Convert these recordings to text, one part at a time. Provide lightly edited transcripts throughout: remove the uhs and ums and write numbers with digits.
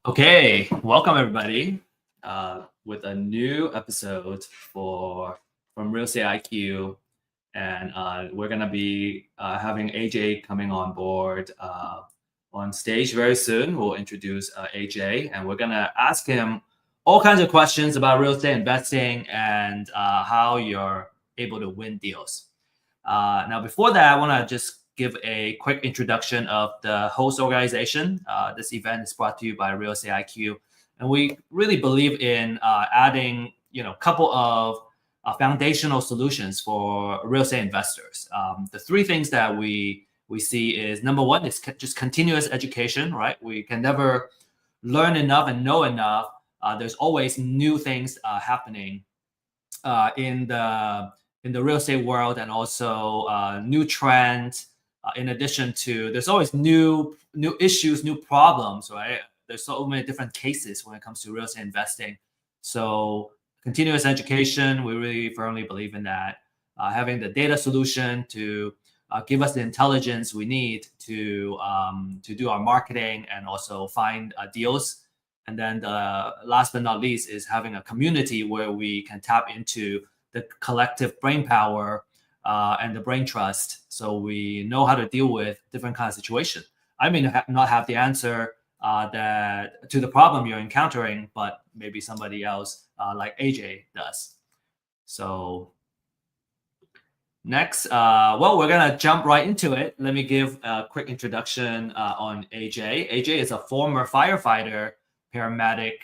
Okay, welcome everybody with a new episode from Real Estate IQ, and we're gonna be having AJ coming on board on stage very soon. We'll introduce AJ, and we're gonna ask him all kinds of questions about real estate investing and how you're able to win deals. Now, before that, I want to just give a quick introduction of the host organization. This event is brought to you by Real Estate IQ, and we really believe in adding, a couple of foundational solutions for real estate investors. The three things that we see is number one is just continuous education. Right, we can never learn enough and know enough. There's always new things happening in the real estate world, and also new trends. In addition to, there's always new issues, new problems, right? There's so many different cases when it comes to real estate investing. So continuous education, we really firmly believe in that. Having the data solution to give us the intelligence we need to do our marketing and also find deals. And then the last but not least is having a community where we can tap into the collective brain power and the brain trust, so we know how to deal with different kinds of situations. I may not have the answer to the problem you're encountering, but maybe somebody else like AJ does. So next, we're gonna jump right into it. Let me give a quick introduction on AJ. AJ is a former firefighter-paramedic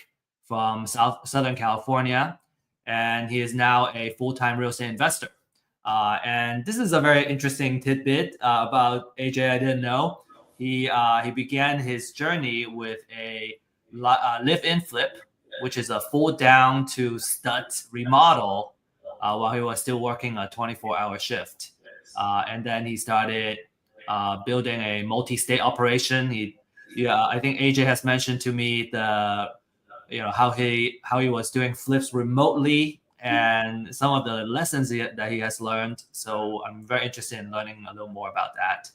from Southern California, and he is now a full-time real estate investor. And this is a very interesting tidbit about AJ I didn't know. He began his journey with a live-in flip, which is a full down to stud remodel while he was still working a 24-hour shift. And then he started building a multi-state operation. I think AJ has mentioned to me how he was doing flips remotely and some of the lessons that he has learned. So I'm very interested in learning a little more about that.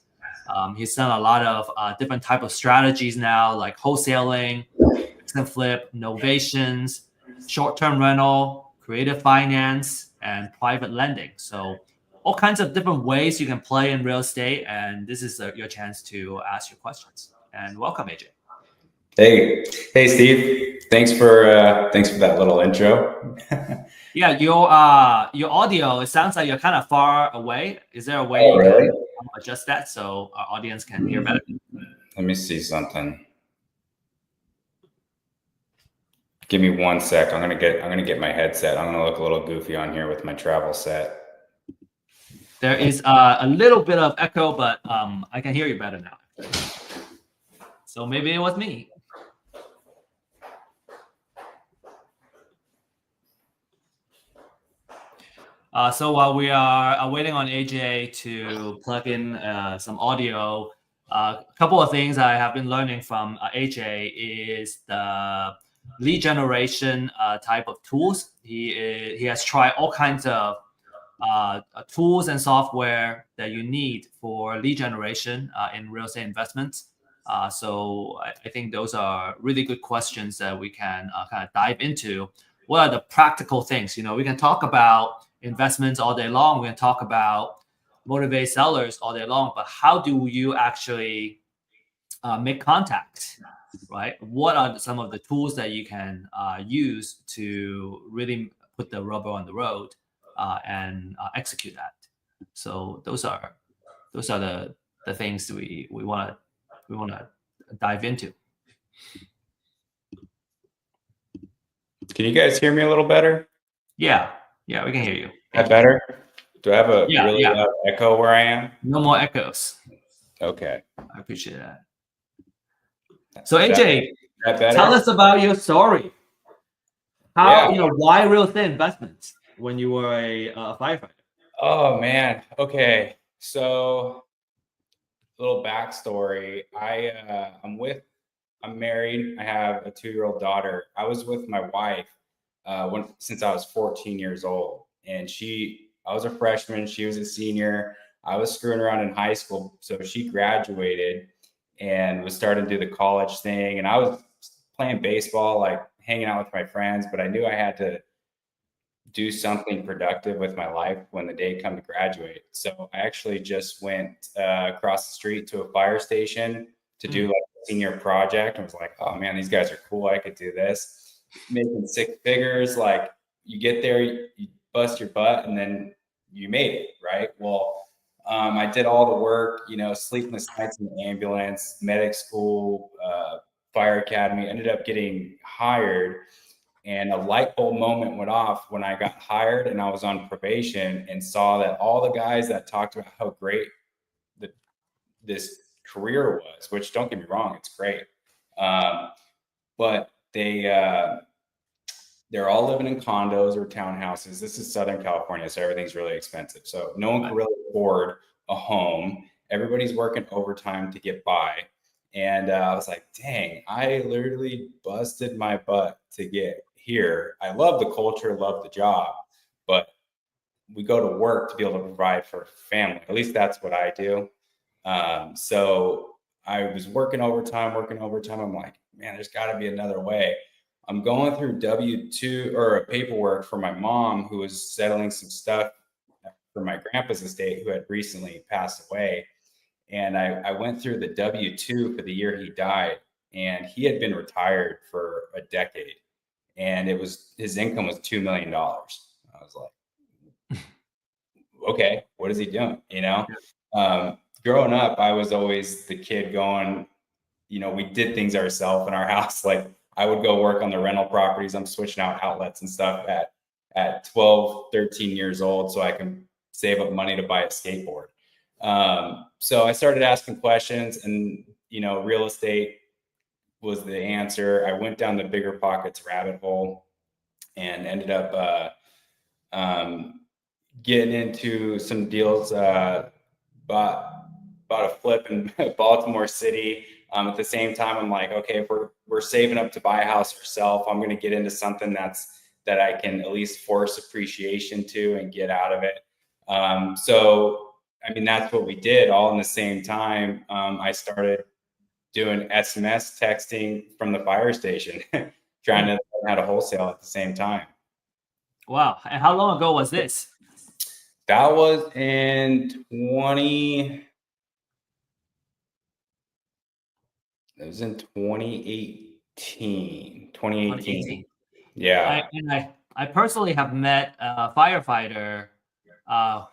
He's done a lot of different type of strategies now, like wholesaling, fix and flip, novations, short-term rental, creative finance, and private lending. So all kinds of different ways you can play in real estate, and this is your chance to ask your questions. And welcome, AJ. Hey, Steve. Thanks for that little intro. Yeah, your audio, it sounds like you're kind of far away. Is there a way you can adjust that so our audience can hear better? Let me see something. Give me 1 sec. I'm gonna get my headset. I'm gonna look a little goofy on here with my travel set. There is a little bit of echo, but I can hear you better now. So maybe it was me. So while we are waiting on AJ to plug in some audio, a couple of things I have been learning from AJ is the lead generation type of tools. He has tried all kinds of tools and software that you need for lead generation in real estate investments. So I think those are really good questions that we can kind of dive into. What are the practical things? We can talk about investments all day long. We can talk about motivate sellers all day long, but how do you actually make contact, right? What are some of the tools that you can use to really put the rubber on the road and execute that? So those are the things we want to dive into. Can you guys hear me a little better? Yeah, we can hear you. That better? Do I have a really loud echo where I am? No more echoes. Okay. I appreciate that. So AJ, tell us about your story. Why real estate investments when you were a firefighter? Oh man. Okay. So a little backstory. I'm married. I have a 2-year-old daughter. I was with my wife since I was 14 years old, and I was a freshman. She was a senior. I was screwing around in high school. So she graduated and was starting to do the college thing. And I was playing baseball, like hanging out with my friends, but I knew I had to do something productive with my life when the day come to graduate. So I actually just went across the street to a fire station to do like a senior project. I was like, oh man, these guys are cool. I could do this. Making 6 figures, like you get there, you bust your butt, and then you made it, right? Well, I did all the work, sleepless nights in the ambulance, medic school, fire academy, ended up getting hired. And a light bulb moment went off when I got hired and I was on probation and saw that all the guys that talked about how great this career was, which don't get me wrong, it's great. But they're all living in condos or townhouses. This is Southern California, so everything's really expensive. So no one can really afford a home. Everybody's working overtime to get by. And I was like, dang, I literally busted my butt to get here. I love the culture, love the job, but we go to work to be able to provide for family. At least that's what I do. So I was working overtime. I'm like, man, there's got to be another way. I'm going through W-2 or paperwork for my mom, who was settling some stuff for my grandpa's estate, who had recently passed away. And I went through the W-2 for the year he died, and he had been retired for a decade, and his income was $2 million. I was like, okay, what is he doing? Growing up, I was always the kid going, we did things ourselves in our house. Like I would go work on the rental properties. I'm switching out outlets and stuff at 12, 13 years old so I can save up money to buy a skateboard. So I started asking questions, and, real estate was the answer. I went down the bigger pockets rabbit hole and ended up getting into some deals, bought a flip in Baltimore City. At the same time, I'm like, okay, if we're saving up to buy a house ourselves, I'm going to get into something that I can at least force appreciation to and get out of it. So, I mean, that's what we did all in the same time. I started doing SMS texting from the fire station, trying to learn how to wholesale at the same time. Wow. And how long ago was this? That was in 2018. 2018. Yeah. I personally have met a firefighter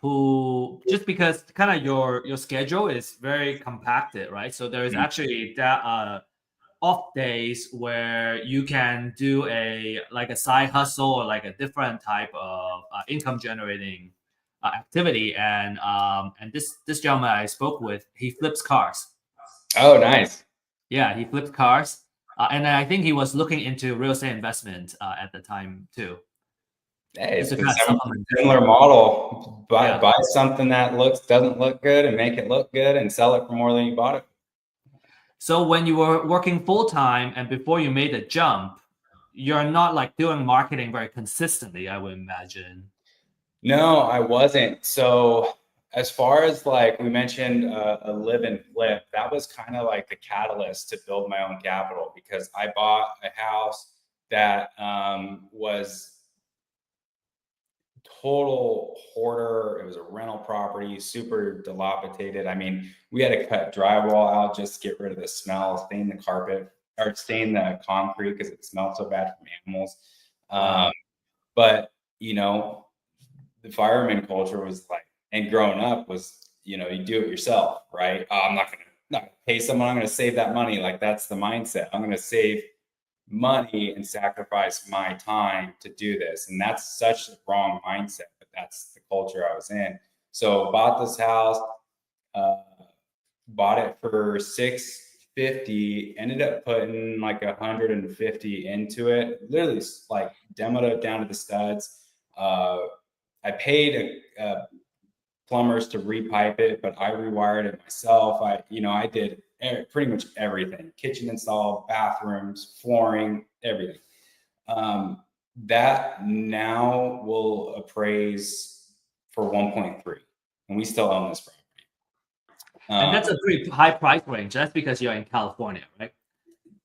who, just because kind of your schedule is very compacted, right? So there is actually that off days where you can do a side hustle or like a different type of income generating activity. And this gentleman I spoke with, he flips cars. Oh, nice. Yeah, he flipped cars. And I think he was looking into real estate investment at the time too. Hey, it's a similar model. Buy something that doesn't look good and make it look good and sell it for more than you bought it. So when you were working full time and before you made the jump, you're not like doing marketing very consistently, I would imagine. No, I wasn't. So as far as like we mentioned a live and flip, that was kind of like the catalyst to build my own capital, because I bought a house that was total hoarder. It was a rental property, super dilapidated. I mean, we had to cut drywall out just to get rid of the smell, stain the carpet or stain the concrete because it smelled so bad from animals. But the fireman culture was like, and growing up was, you do it yourself, right? Oh, I'm not gonna pay someone. I'm gonna save that money. Like that's the mindset. I'm gonna save money and sacrifice my time to do this. And that's such a wrong mindset, but that's the culture I was in. So bought this house, bought it for $650, ended up putting like 150 into it, literally like demoed it down to the studs. I paid plumbers to repipe it, but I rewired it myself. I did pretty much everything: kitchen install, bathrooms, flooring, everything. That now will appraise for 1.3, and we still own this property. And that's a pretty high price range. That's because you're in California, right?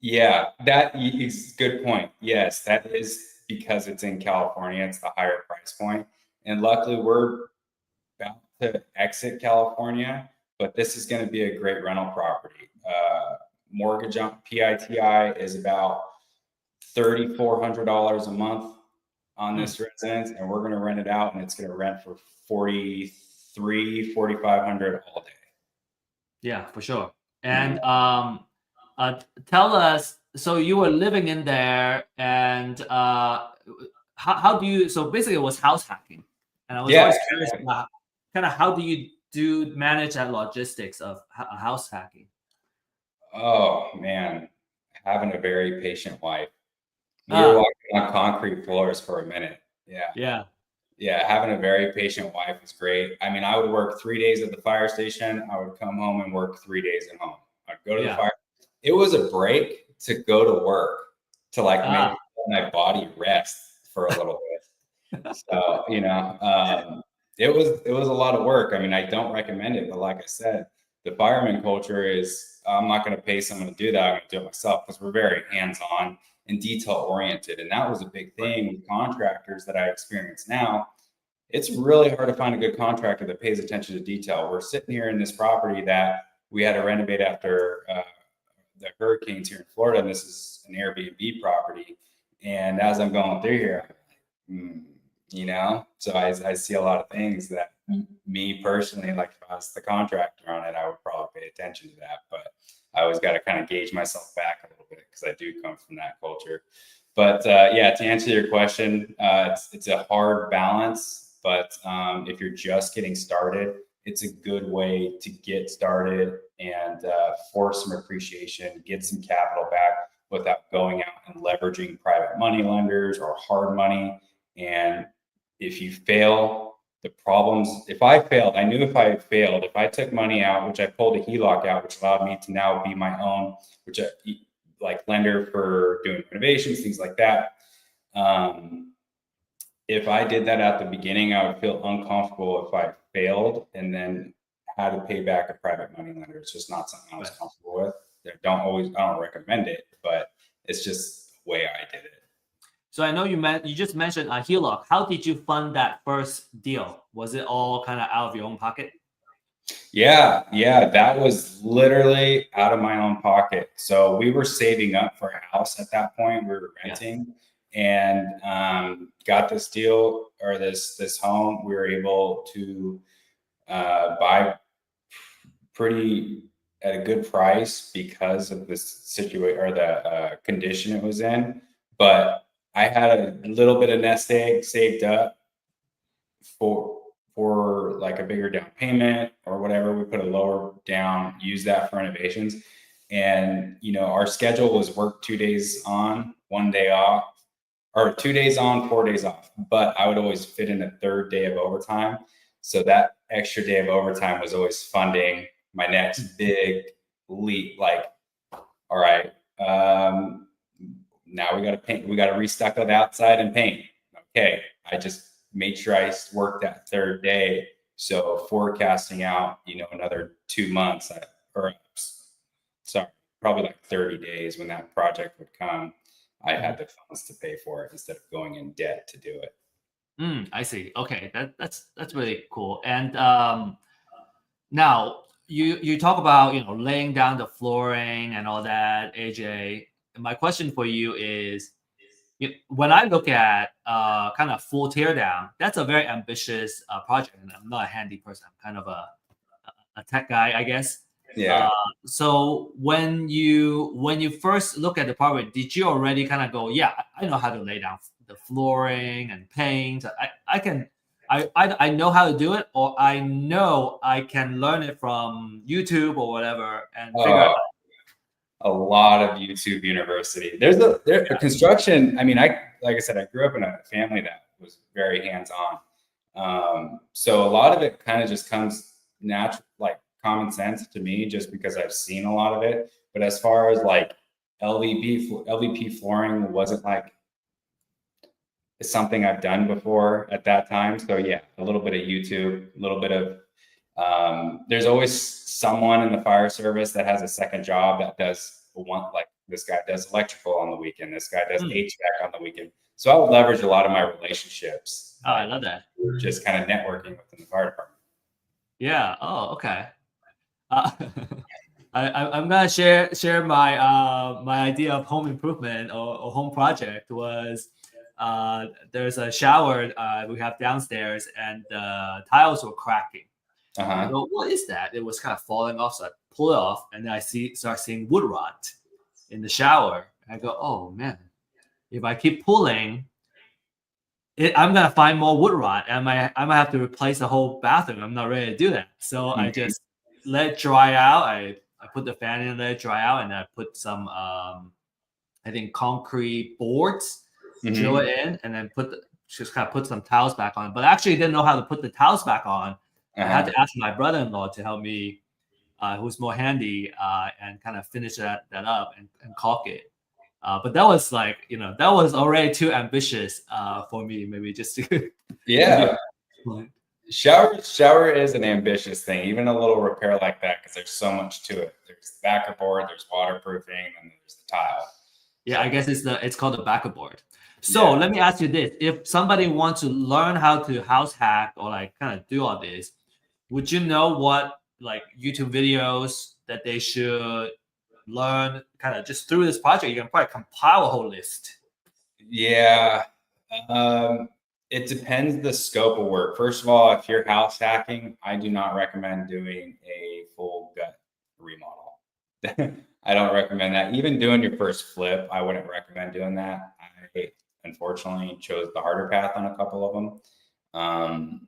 Yeah, that is good point. Yes, that is because it's in California. It's the higher price point, and luckily we're about to exit California, but this is going to be a great rental property. Mortgage on PITI is about $3,400 a month on Hmm. this residence, and we're going to rent it out, and it's going to rent for 4,500 all day. Yeah, for sure. Mhm. And tell us, so you were living in there, and how do you? So basically, it was house hacking, and I was Yeah. always curious about kind of how do you do manage that logistics of house hacking? Oh man, having a very patient wife. We were Ah, walking on concrete floors for a minute. Yeah. yeah, Yeah. Having a very patient wife is great. I mean, I would work 3 days at the fire station. I would come home and work 3 days at home. I'd go to the yeah. fire. It was a break to go to work to like maybe Ah, let my body rest for a little bit. So, it was a lot of work. I mean, I don't recommend it, but like I said, the fireman culture is I'm not going to pay someone to do that. I'm going to do it myself because we're very hands-on and detail oriented. And that was a big thing with contractors that I experience now. It's really hard to find a good contractor that pays attention to detail. We're sitting here in this property that we had to renovate after the hurricanes here in Florida, and this is an Airbnb property. And as I'm going through here, mm, so I see a lot of things that me personally, like if I was the contractor on it, I would probably pay attention to that. But I always got to kind of gauge myself back a little bit because I do come from that culture. But yeah, to answer your question, it's a hard balance. But if you're just getting started, it's a good way to get started and force some appreciation, get some capital back without going out and leveraging private money lenders or hard money. And if you fail, the problems, if I failed, I knew if I failed, if I took money out, which I pulled a HELOC out, which allowed me to now be my own, which like lender for doing renovations, things like that. If I did that at the beginning, I would feel uncomfortable if I failed and then had to pay back a private money lender. It's just not something I was right. comfortable with. I don't recommend it, but it's just the way I did it. So I know you just mentioned a HELOC. How did you fund that first deal? Was it all kind of out of your own pocket? Yeah, that was literally out of my own pocket. So we were saving up for a house at that point. We were Yeah. renting and got this deal or this home. We were able to buy pretty at a good price because of this situation or the condition it was in. But I had a little bit of nest egg saved up for like a bigger down payment or whatever. We put a lower down, use that for renovations. And our schedule was work 2 days on, 1 day off, or 2 days on, 4 days off. But I would always fit in a third day of overtime. So that extra day of overtime was always funding my next big leap. Like, all right, now we got to paint, we got to restucco the outside and paint. Okay, I just made sure I worked that third day. So forecasting out, another 2 months, or sorry, probably like 30 days when that project would come, I had the funds to pay for it instead of going in debt to do it. I see. Okay, that's really cool. And now you talk about laying down the flooring and all that, AJ. My question for you is, when I look at kind of full tear down, that's a very ambitious project, and I'm not a handy person. I'm kind of a tech guy, I guess. Uh, Yeah. so when you first look at the property, did you already kind of go, yeah, I know how to lay down the flooring and paint. I can I know how to do it, or I know I can learn it from YouTube or whatever and figure it Oh, out. a lot of YouTube University. There's a construction. I mean, like I said, I grew up in a family that was very hands-on. So a lot of it kind of just comes natural, like common sense to me, just because I've seen a lot of it. But as far as like LVP flooring wasn't like something I've done before at that time. So yeah, a little bit of YouTube, a little bit of there's always someone in the fire service that has a second job that does This guy does electrical on the weekend. This guy does HVAC on the weekend. So I would leverage a lot of my relationships. Oh, I love that. Just kind of networking within the fire department. Yeah. Oh, okay. Uh, I'm gonna share my my idea of home improvement or home project was there's a shower we have downstairs and the tiles were cracking. I go, what is that? It was kind of falling off, so I pull it off, and then start seeing wood rot in the shower. I go, oh man, if I keep pulling, I'm gonna find more wood rot, and I might have to replace the whole bathroom. I'm not ready to do that, so I just let it dry out. I put the fan in, let it dry out, and I put some I think concrete boards, drill it in, and then just kind of put some tiles back on. But I actually didn't know how to put the tiles back on. I had to ask my brother-in-law to help me, who's more handy, and kind of finish that up and caulk it. But that was like, that was already too ambitious for me, maybe just to. Yeah. Shower is an ambitious thing, even a little repair like that, because there's so much to it. There's the backer board, there's waterproofing, and there's the tile. Yeah, so I guess it's called the backer board. So let me ask you this: if somebody wants to learn how to house hack or like kind of do all this, would you know what like YouTube videos that they should learn kind of just through this project? You can probably compile a whole list. Yeah. It depends the scope of work. First of all, if you're house hacking, I do not recommend doing a full gut remodel. I don't recommend that. Even doing your first flip, I wouldn't recommend doing that. I unfortunately chose the harder path on a couple of them.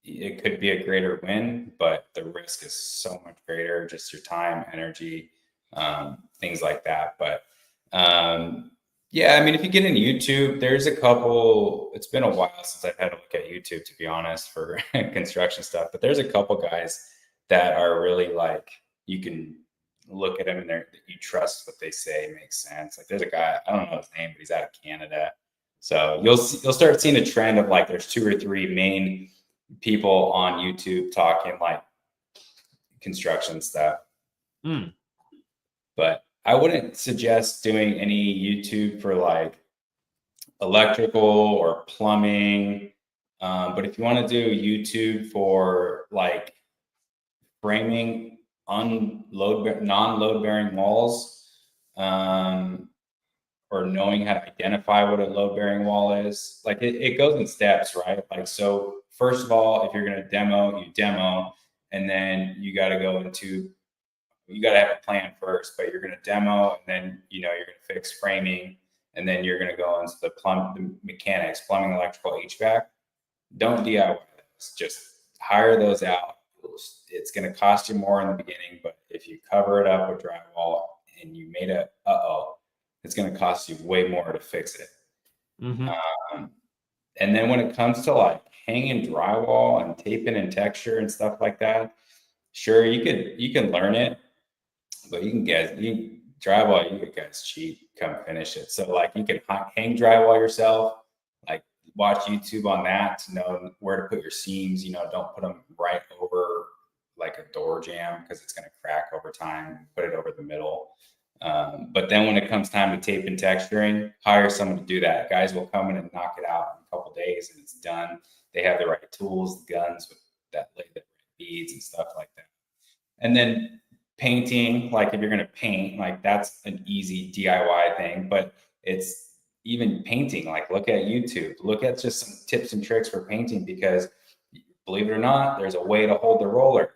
It could be a greater win, but the risk is so much greater, just your time, energy, things like that. But yeah, I mean, if you get in YouTube, there's a couple, it's been a while since I've had to look at YouTube, to be honest, for construction stuff, but there's a couple guys that are really like, you can look at them and you trust what they say makes sense. Like there's a guy, I don't know his name, but he's out of Canada. So you'll start seeing a trend of like, there's 2 or 3 main people on YouTube talking like construction stuff. But I wouldn't suggest doing any YouTube for like electrical or plumbing. But if you want to do YouTube for like framing non-load bearing walls, or knowing how to identify what a load bearing wall is, like it goes in steps, right? Like, so first of all, if you're going to demo, you demo, and then you got to go into, you got to have a plan first, but you're going to demo, and then, you're going to fix framing, and then you're going to go into the mechanics, plumbing, electrical, HVAC. Don't DIY those. Just hire those out. It's going to cost you more in the beginning, but if you cover it up with drywall and you made it's going to cost you way more to fix it. And then when it comes to like hanging drywall and taping and texture and stuff like that, sure, you can learn it, but drywall, you guys cheat, come finish it. So like you can hang drywall yourself, like watch YouTube on that to know where to put your seams. Don't put them right over like a door jamb because it's going to crack over time. Put it over the middle. But then when it comes time to tape and texturing, hire someone to do that. Guys will come in and knock it out in a couple of days and it's done. They have the right tools, the guns with that beads and stuff like that. And then painting, like if you're going to paint, like that's an easy DIY thing, but it's even painting, like look at YouTube, look at just some tips and tricks for painting, because believe it or not, there's a way to hold the roller.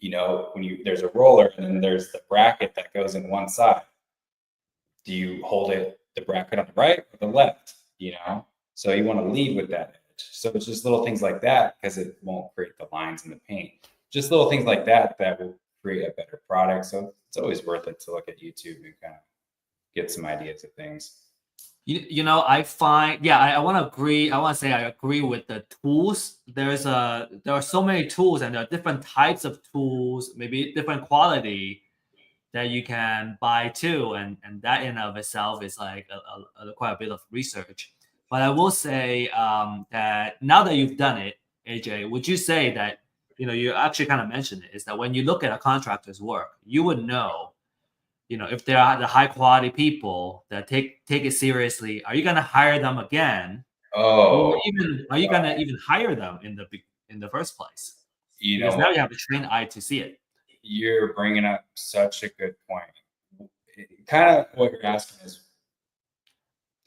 There's a roller and then there's the bracket that goes in one side. Do you hold the bracket on the right or the left? So you want to lead with that edge. So it's just little things like that, because it won't create the lines in the paint. Just little things like that will create a better product. So it's always worth it to look at YouTube and kind of get some ideas of things. I find, I want to agree. I want to say I agree with the tools. There are so many tools, and there are different types of tools, maybe different quality that you can buy too, and that in of itself is like quite a bit of research. But I will say that now that you've done it, AJ, would you say that you actually kind of mentioned it, is that when you look at a contractor's work, you would know, if they are the high quality people that take it seriously, are you going to hire them again? Or Oh, even are you going to even hire them in the first place? you know Because now what? you have a trained eye to see it. You're bringing up such a good point. Kind of what you're asking is,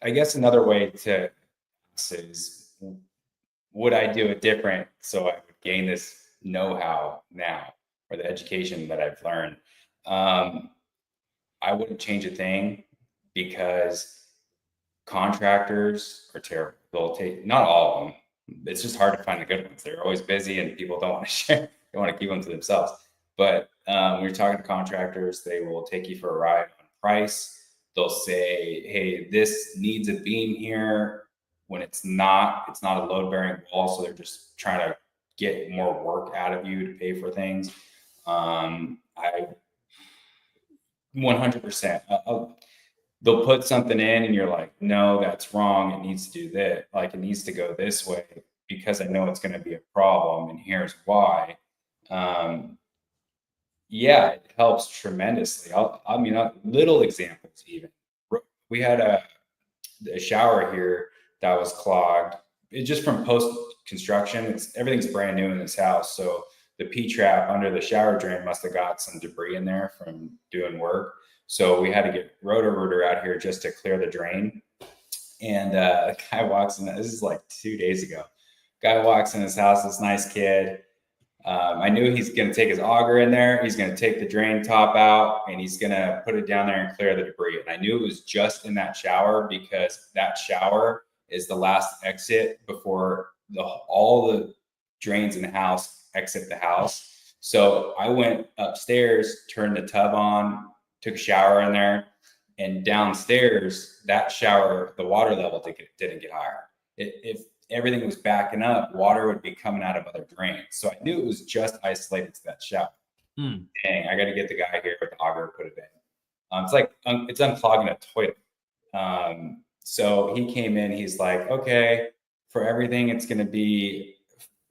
I guess another way to ask is, would I do it different so I would gain this know-how now, or the education that I've learned? I wouldn't change a thing, because contractors are terrible. They'll take, not all of them. It's just hard to find the good ones. They're always busy and people don't want to share. They want to keep them to themselves. But when you're talking to contractors, they will take you for a ride on price. They'll say, hey, this needs a beam here, when it's not a load bearing wall. So they're just trying to get more work out of you to pay for things. I 100%. They'll put something in and you're like, no, that's wrong. It needs to do that. Like, it needs to go this way, because I know it's going to be a problem. And here's why. Yeah, it helps tremendously. Little examples even. We had a shower here that was clogged. It just from post construction. Everything's brand new in this house. So the P trap under the shower drain must have got some debris in there from doing work. So we had to get Roto-Rooter out here just to clear the drain. And a guy walks in. This is like 2 days ago. Guy walks in his house. This nice kid. I knew he's going to take his auger in there. He's going to take the drain top out, and he's going to put it down there and clear the debris. And I knew it was just in that shower, because that shower is the last exit before all the drains in the house exit the house. So I went upstairs, turned the tub on, took a shower in there, and downstairs, that shower, the water level didn't get higher. If everything was backing up, water would be coming out of other drains. So I knew it was just isolated to that shower. Dang, I got to get the guy here with the auger, put it in. It's like, it's unclogging a toilet. So he came in, he's like, okay, for everything, it's going to be,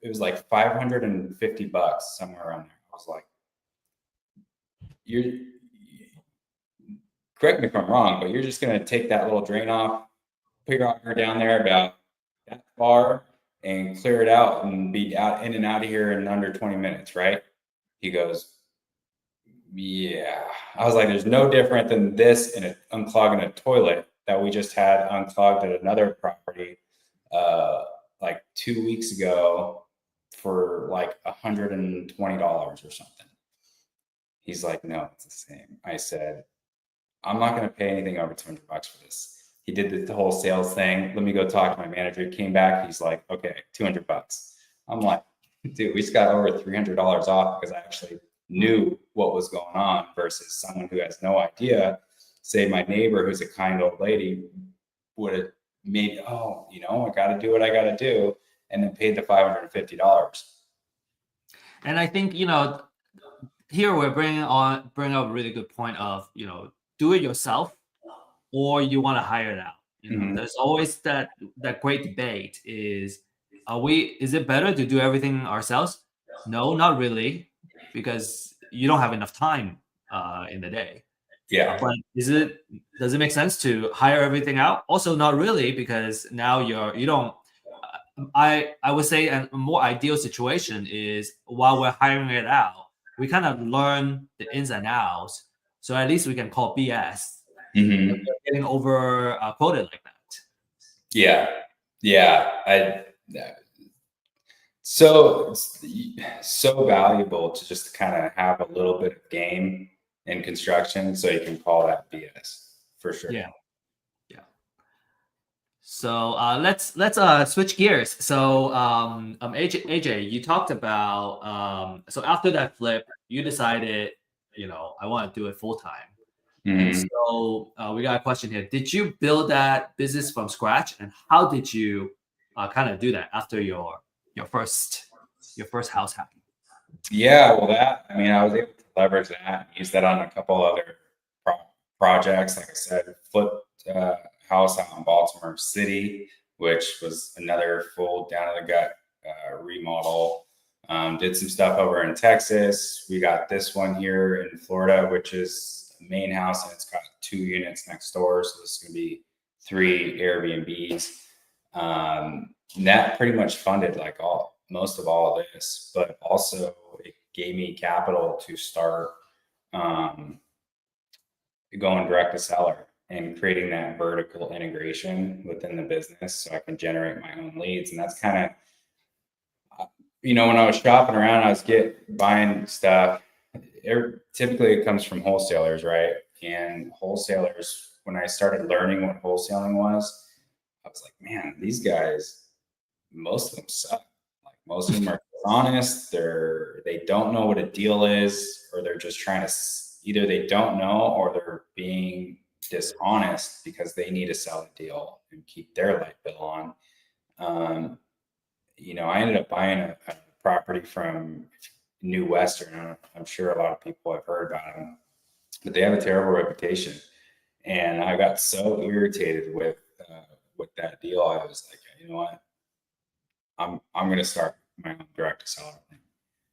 it was like $550, somewhere around there. I was like, correct me if I'm wrong, but you're just going to take that little drain off, put your auger down there about that far, and clear it out and be out in and out of here in under 20 minutes, right? He goes, yeah. I was like, there's no different than this and unclogging a toilet that we just had unclogged at another property like 2 weeks ago for like $120 or something. He's like, no, it's the same. I said, I'm not going to pay anything over $200 for this. He did the whole sales thing. Let me go talk to my manager. He came back. He's like, okay, $200. I'm like, dude, we just got over $300 off, because I actually knew what was going on, versus someone who has no idea. Say my neighbor, who's a kind old lady, would have made, I got to do what I got to do, and then paid the $550. And I think, here we're bringing up a really good point of, do it yourself, or you want to hire it out. There's always that great debate is it better to do everything ourselves? No, not really, because you don't have enough time in the day. Yeah. But does it make sense to hire everything out? Also, not really, because now you don't. I would say a more ideal situation is, while we're hiring it out, we kind of learn the ins and outs, so at least we can call BS. Getting over quoted like that. Yeah. So valuable to just kind of have a little bit of game in construction, so you can call that BS for sure. Yeah. So let's switch gears. So AJ, you talked about so after that flip, you decided, I want to do it full time. And so we got a question here. Did you build that business from scratch, and how did you kind of do that after your first house hacking? Yeah, well, I was able to leverage that and use that on a couple other projects. Like I said, flipped house out in Baltimore City, which was another full down to the gut remodel. Did some stuff over in Texas. We got this one here in Florida, which is main house, and it's got 2 units next door. So this is going to be 3 Airbnbs. And that pretty much funded like most of all of this, but also it gave me capital to start going direct to seller and creating that vertical integration within the business so I can generate my own leads. And that's kind of, when I was shopping around, I was buying stuff. Typically it comes from wholesalers, right? And wholesalers, when I started learning what wholesaling was, I was like, man, these guys, most of them suck. Like most of them are honest. They don't know what a deal is, or they're just trying to, either they don't know or they're being dishonest because they need to sell a deal and keep their light bill on. I ended up buying a property from New Western. I'm sure a lot of people have heard about them, but they have a terrible reputation. And I got so irritated with that deal. I was like, you know what? I'm going to start my own direct to seller thing.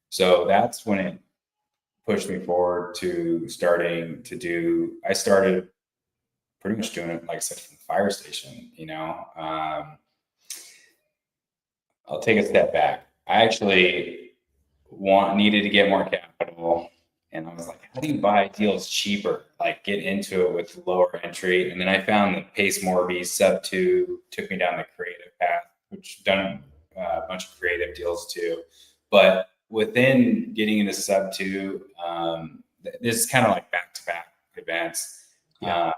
So that's when it pushed me forward to I started pretty much doing it, like I said, from the fire station. I'll take a step back. I actually needed to get more capital. And I was like, how do you buy deals cheaper? Like get into it with lower entry. And then I found that Pace Morby sub 2 took me down the creative path, which done a bunch of creative deals too. But within getting into sub 2, this is kind of like back-to-back events. Yeah.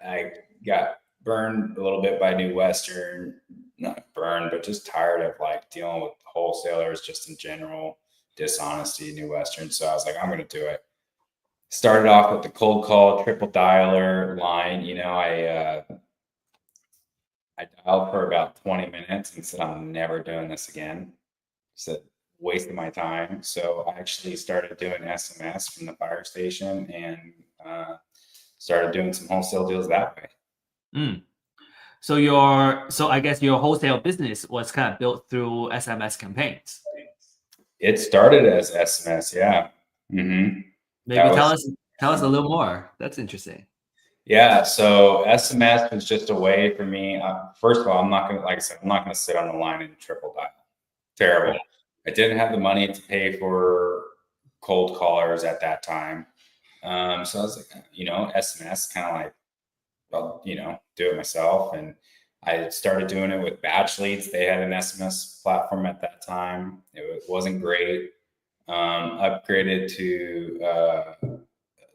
I got burned a little bit by New Western, not burned, but just tired of like dealing with wholesalers just in general, dishonesty, New Western. So I was like, I'm going to do it. Started off with the cold call, triple dialer line. I dialed for about 20 minutes and said, I'm never doing this again. Said, wasting my time. So I actually started doing SMS from the fire station and started doing some wholesale deals that way. So I guess your wholesale business was kind of built through SMS campaigns. It started as SMS, yeah. Mm-hmm. Maybe tell us a little more. That's interesting. Yeah, so SMS was just a way for me. First of all, I'm not going to sit on the line and triple dial. Terrible. I didn't have the money to pay for cold callers at that time. So I was like, SMS kind of like, well, do it myself. And I started doing it with batch leads. They had an SMS platform at that time. It wasn't great. Upgraded to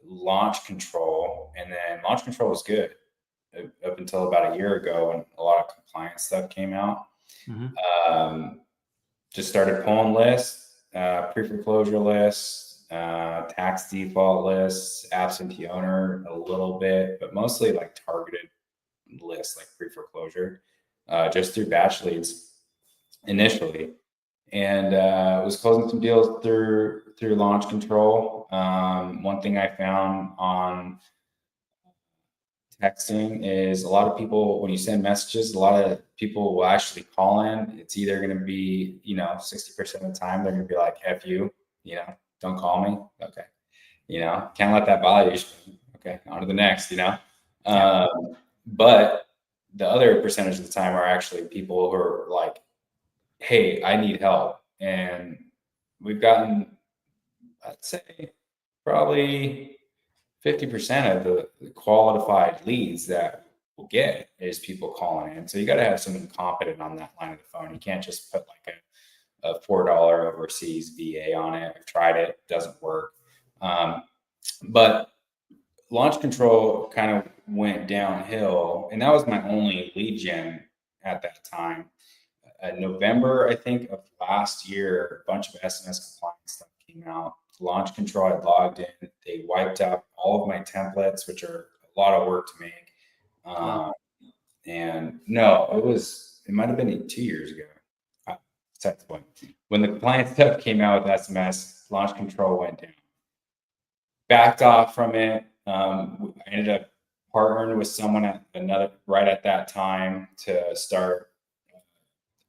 launch control, and then launch control was good up until about a year ago when a lot of compliance stuff came out. Mm-hmm. Just started pulling lists, pre-foreclosure lists, tax default lists, absentee owner a little bit, but mostly like targeted lists like pre-foreclosure, just through batch leads initially. And was closing some deals through launch control. One thing I found on texting is a lot of people, when you send messages, a lot of people will actually call in. It's either going to be, 60% of the time, they're going to be like, F you, don't call me. Okay. Can't let that bother you. Okay. On to the next, but the other percentage of the time are actually people who are like, hey, I need help. And we've gotten, I'd say, probably 50% of the qualified leads that we'll get is people calling in. So you got to have someone competent on that line of the phone. You can't just put like a $4 overseas VA on it. I've tried it, doesn't work. But launch control kind of went downhill, and that was my only lead gen at that time. November, I think, of last year, a bunch of SMS compliance stuff came out. Launch control, I logged in. They wiped out all of my templates, which are a lot of work to make. And no, it might have been 2 years ago. That's when the compliance stuff came out with SMS, launch control went down. Backed off from it. I ended up partnering with someone right at that time to start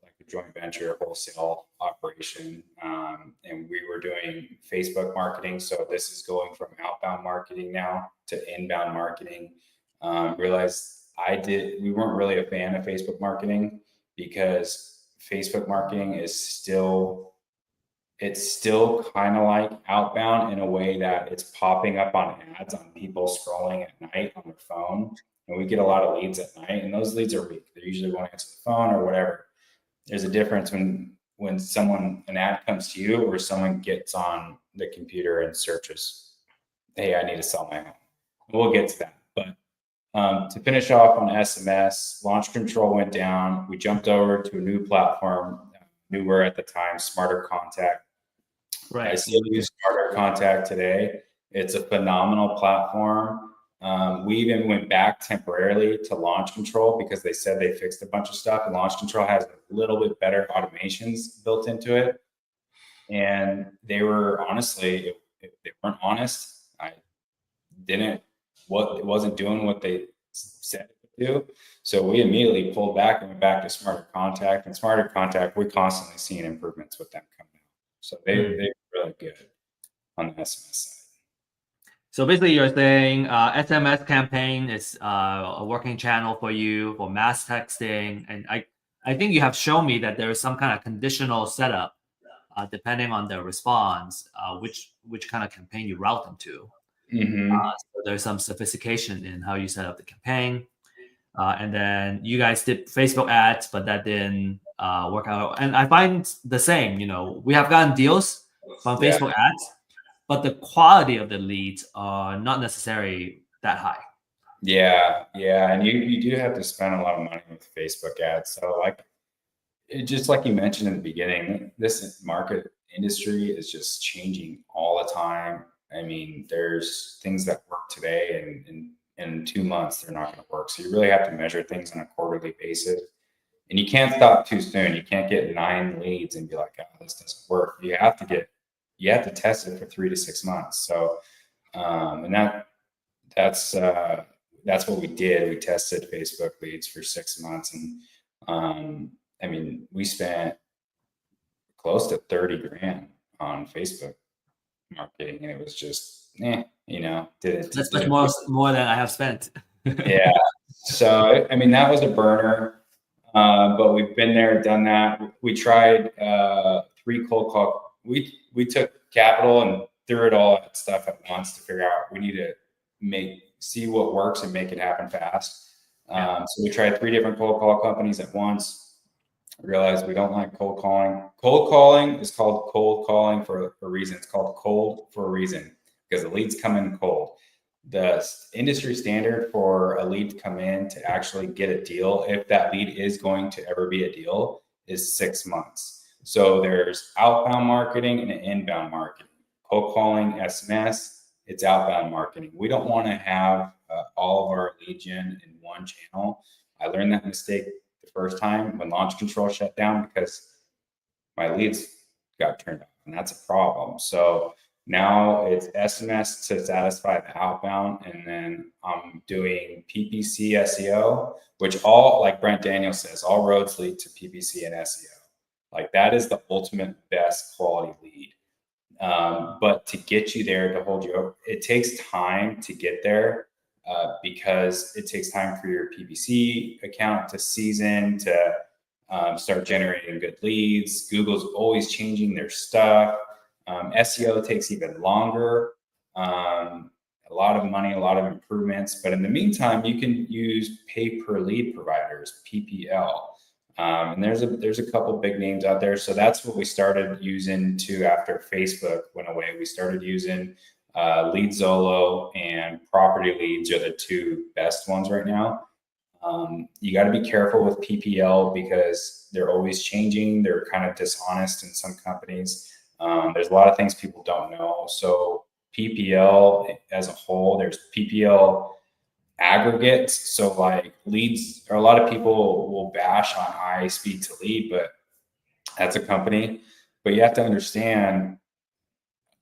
like a joint venture wholesale operation, and we were doing Facebook marketing. So this is going from outbound marketing now to inbound marketing. Realized we weren't really a fan of Facebook marketing because Facebook marketing is still kind of like outbound in a way that it's popping up on ads on people scrolling at night on their phone. And we get a lot of leads at night, and those leads are weak. They usually won't answer the phone or whatever. There's a difference when an ad comes to you or someone gets on the computer and searches, hey, I need to sell my home. We'll get to that. But to finish off on SMS, launch control went down. We jumped over to a new platform, newer at the time, Smarter Contact. Right. I still use Smarter Contact today. It's a phenomenal platform. We even went back temporarily to Launch Control because they said they fixed a bunch of stuff, and Launch Control has a little bit better automations built into it. And they were honestly, if they weren't honest, it wasn't doing what they said it would do. So we immediately pulled back and went back to Smarter Contact. And Smarter Contact, we're constantly seeing improvements with them coming out. So they're really good on the SMS side. So basically, you're saying SMS campaign is a working channel for you for mass texting, and I think you have shown me that there is some kind of conditional setup depending on the response, which kind of campaign you route them to. So there's some sophistication in how you set up the campaign, and then you guys did Facebook ads, but that didn't work out. And I find the same. We have gotten deals from Facebook ads, but the quality of the leads are not necessarily that high. Yeah. And you do have to spend a lot of money with Facebook ads. So just like you mentioned in the beginning, this market industry is just changing all the time. I mean, there's things that work today and in 2 months, they're not going to work. So you really have to measure things on a quarterly basis, and you can't stop too soon. You can't get 9 leads and be like, oh, this doesn't work. You have to test it for 3 to 6 months. So, and that's what we did. We tested Facebook leads for 6 months. And, I mean, we spent close to 30 grand on Facebook marketing, and it was just, That's much more than I have spent. Yeah. So, I mean, that was a burner, but we've been there, done that. We tried 3 cold call. We took capital and threw it all at stuff at once to figure out we need to see what works and make it happen fast. So we tried 3 different cold call companies at once. Realized we don't like cold calling. Cold calling is called cold calling for a reason. It's called cold for a reason because the leads come in cold. The industry standard for a lead to come in to actually get a deal, if that lead is going to ever be a deal, is 6 months. So there's outbound marketing and inbound marketing. Cold calling, SMS, it's outbound marketing. We don't want to have all of our lead gen in one channel. I learned that mistake the first time when Launch Control shut down because my leads got turned off, and that's a problem. So now it's SMS to satisfy the outbound, and then I'm doing PPC SEO, which all, like Brent Daniels says, all roads lead to PPC and SEO. Like that is the ultimate best quality lead. But to get you there, to hold you over, it takes time to get there because it takes time for your PPC account to season, to start generating good leads. Google's always changing their stuff. SEO takes even longer, a lot of money, a lot of improvements. But in the meantime, you can use pay per lead providers, PPL. And there's a couple big names out there. So that's what we started using too after Facebook went away. We started using LeadZolo and Property Leads are the 2 best ones right now. You got to be careful with PPL because they're always changing. They're kind of dishonest in some companies. There's a lot of things people don't know. So PPL as a whole, there's PPL aggregates. So like leads, or a lot of people will bash on high speed to lead, but that's a company. But you have to understand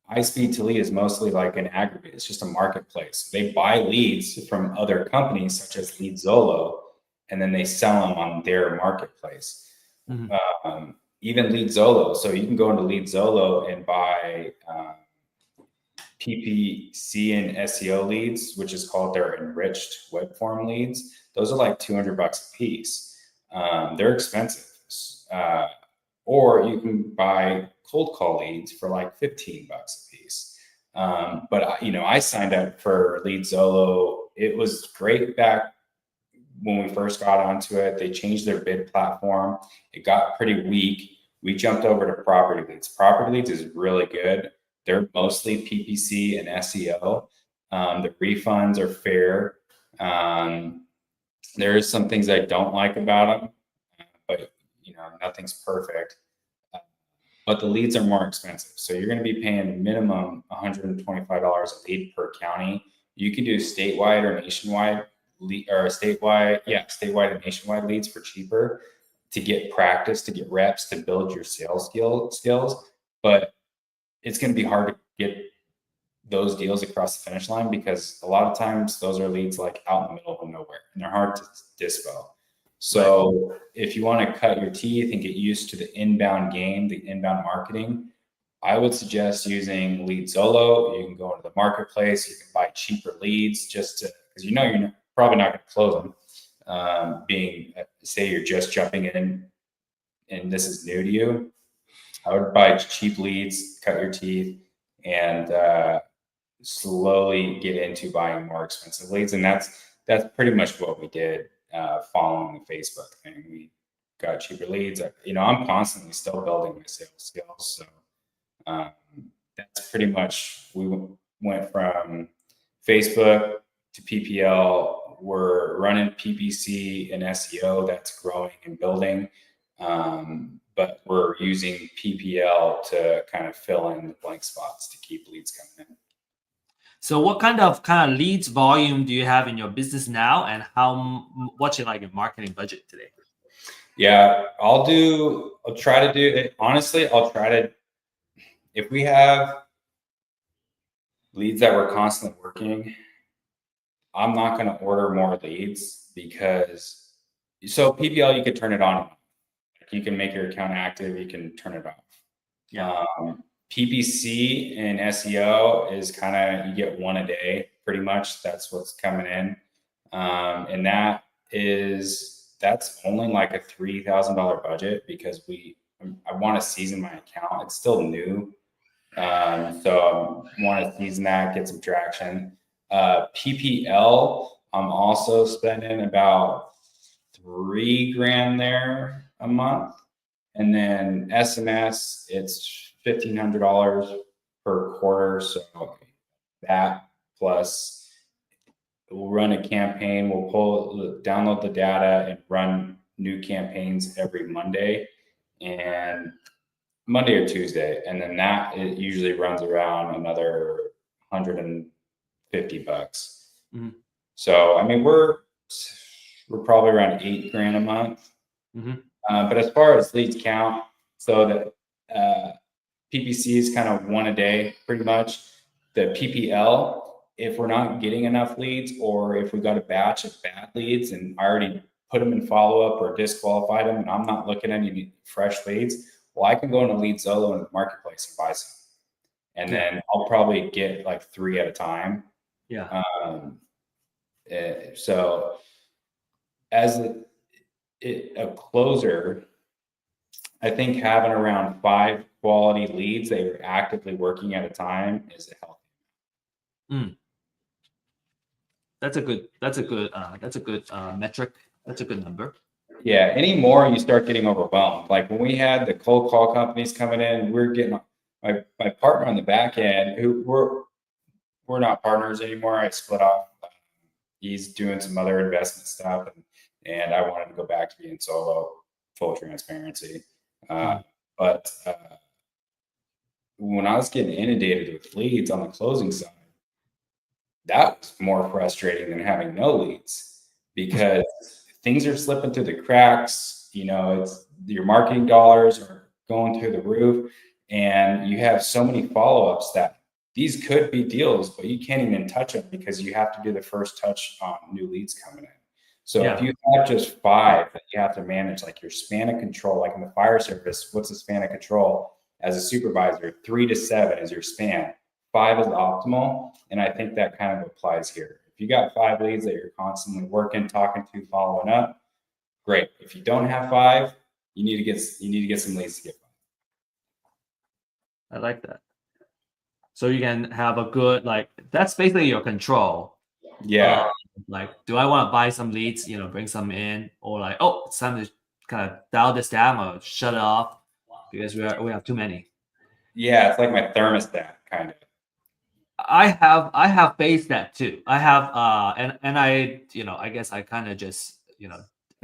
high speed to lead is mostly like an aggregate. It's just a marketplace. They buy leads from other companies such as LeadZolo, and then they sell them on their marketplace. Mhm. Even Lead Zolo. So you can go into Lead Zolo and buy PPC and SEO leads, which is called their enriched web form leads. Those are like $200 a piece. They're expensive. Or you can buy cold call leads for like $15 a piece. But I signed up for Lead Zolo. It was great back when we first got onto it. They changed their bid platform. It got pretty weak. We jumped over to Property Leads. Property Leads is really good. They're mostly PPC and SEO. The refunds are fair. There is some things I don't like about them, but nothing's perfect. But the leads are more expensive. So you're going to be paying minimum $125 a lead per county. You can do statewide or nationwide statewide and nationwide leads for cheaper to get practice, to get reps, to build your sales skills. But it's going to be hard to get those deals across the finish line because a lot of times those are leads like out in the middle of nowhere and they're hard to dispo. So if you want to cut your teeth and get used to the inbound game, the inbound marketing, I would suggest using Lead Zolo. You can go into the marketplace. You can buy cheaper leads just to, because you're probably not going to close them. Say you're just jumping in and this is new to you. I would buy cheap leads, cut your teeth, and slowly get into buying more expensive leads. And that's pretty much what we did following the Facebook thing. We got cheaper leads. I'm constantly still building my sales skills. So that's pretty much, we went from Facebook to PPL. We're running PPC and SEO. That's growing and building. But we're using PPL to kind of fill in the blank spots to keep leads coming in. So what kind of leads volume do you have in your business now, and what's your marketing budget today? Yeah, I'll try to do it. Honestly, if we have leads that we're constantly working, I'm not going to order more leads so PPL, you could turn it on. You can make your account active. You can turn it off. Yeah. PPC and SEO is kind of, you get one a day, pretty much. That's what's coming in. And that's only like a $3,000 budget because I want to season my account. It's still new. So I want to season that, get some traction. PPL, I'm also spending about $3,000 there a month. And then SMS, it's $1,500 per quarter. So that plus we'll run a campaign. We'll download the data and run new campaigns every Monday or Tuesday. And then it usually runs around another $150. Mm-hmm. So, I mean, we're probably around $8,000 a month. Mm-hmm. But as far as leads count, so that PPC is kind of one a day, pretty much. The PPL, if we're not getting enough leads, or if we got a batch of bad leads and I already put them in follow-up or disqualified them and I'm not looking at any fresh leads, well, I can go into Lead Zolo in the marketplace and buy some. And then I'll probably get like 3 at a time. Yeah. So as a closer, I think having around 5 quality leads that you're actively working at a time is a healthy. That's a good metric. That's a good number. Yeah. Any more, you start getting overwhelmed. Like when we had the cold call companies coming in, we're getting my partner on the back end, who we're not partners anymore. I split off. He's doing some other investment stuff, and I wanted to go back to being solo, full transparency. But when I was getting inundated with leads on the closing side, that was more frustrating than having no leads because things are slipping through the cracks. It's your marketing dollars are going through the roof, and you have so many follow-ups that these could be deals, but you can't even touch them because you have to do the first touch on new leads coming in. So if you have just 5 that you have to manage, like your span of control, like in the fire service, what's the span of control? As a supervisor, 3 to 7 is your span. 5 is optimal. And I think that kind of applies here. If you got 5 leads that you're constantly working, talking to, following up, great. If you don't have 5, you need to get some leads to get 5. I like that. So you can have a good, like, that's basically your control. Yeah. Like, do I want to buy some leads, bring some in, or like, oh, it's time to kind of dial this down or shut it off because we have too many. Yeah, it's like my thermostat kind of. I have faced that too. I have and I I guess I kind of just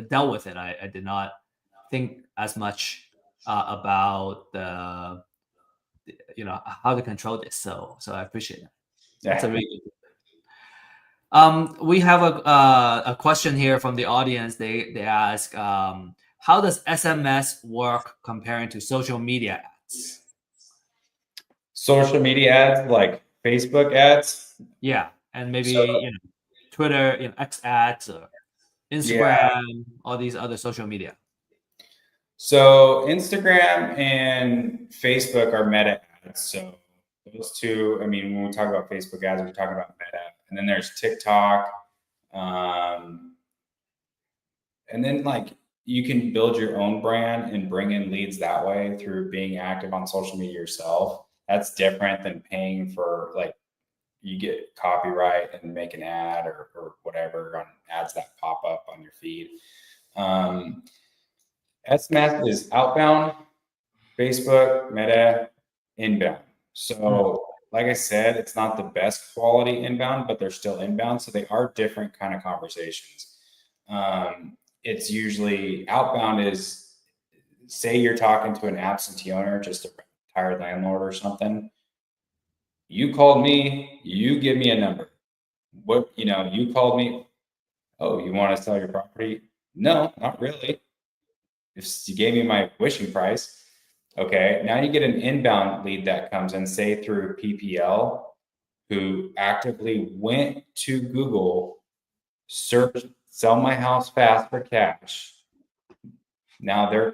dealt with it. I did not think as much about the how to control this. So I appreciate it. That's a really good. We have a question here from the audience. They ask, how does SMS work comparing to social media ads? Social media ads, like Facebook ads. Yeah, and maybe Twitter, X ads, or Instagram, all these other social media. So Instagram and Facebook are meta ads. So those two, I mean, when we talk about Facebook ads, we're talking about meta. And then there's TikTok. And then like you can build your own brand and bring in leads that way through being active on social media yourself. That's different than paying for, like, you get copyright and make an ad or whatever on ads that pop up on your feed. SMS is outbound, Facebook, Meta, inbound. So like I said, it's not the best quality inbound, but they're still inbound. So they are different kind of conversations. It's usually outbound is, say you're talking to an absentee owner, just a retired landlord or something. You called me, you give me a number. What, you called me. Oh, you want to sell your property? No, not really. If you gave me my wishing price, okay, now you get an inbound lead that comes in, say through PPL, who actively went to Google, searched, sell my house fast for cash. Now they're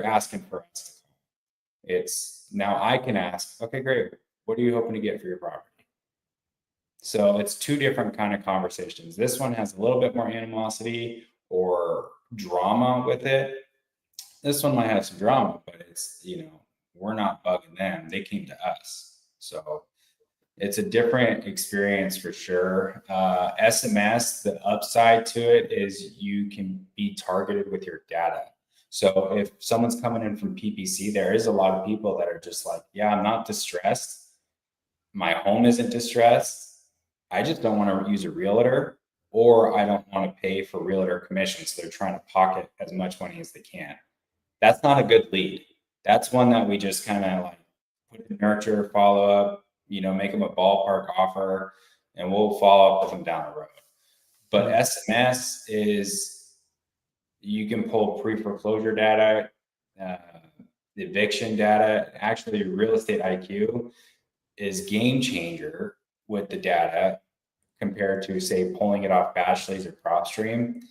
asking for us to call. It's now I can ask, okay, great. What are you hoping to get for your property? So it's two different kind of conversations. This one has a little bit more animosity or drama with it. This one might have some drama, but it's, we're not bugging them. They came to us. So it's a different experience for sure. SMS, the upside to it is you can be targeted with your data. So if someone's coming in from PPC, there is a lot of people that are just like, yeah, I'm not distressed. My home isn't distressed. I just don't want to use a realtor, or I don't want to pay for realtor commissions. So they're trying to pocket as much money as they can. That's not a good lead. That's one that we just kind of like put in nurture, follow up, make them a ballpark offer, and we'll follow up with them down the road. But SMS is, you can pull pre-foreclosure data, eviction data. Actually, Real Estate IQ is game changer with the data compared to, say, pulling it off Batchleys or PropStream.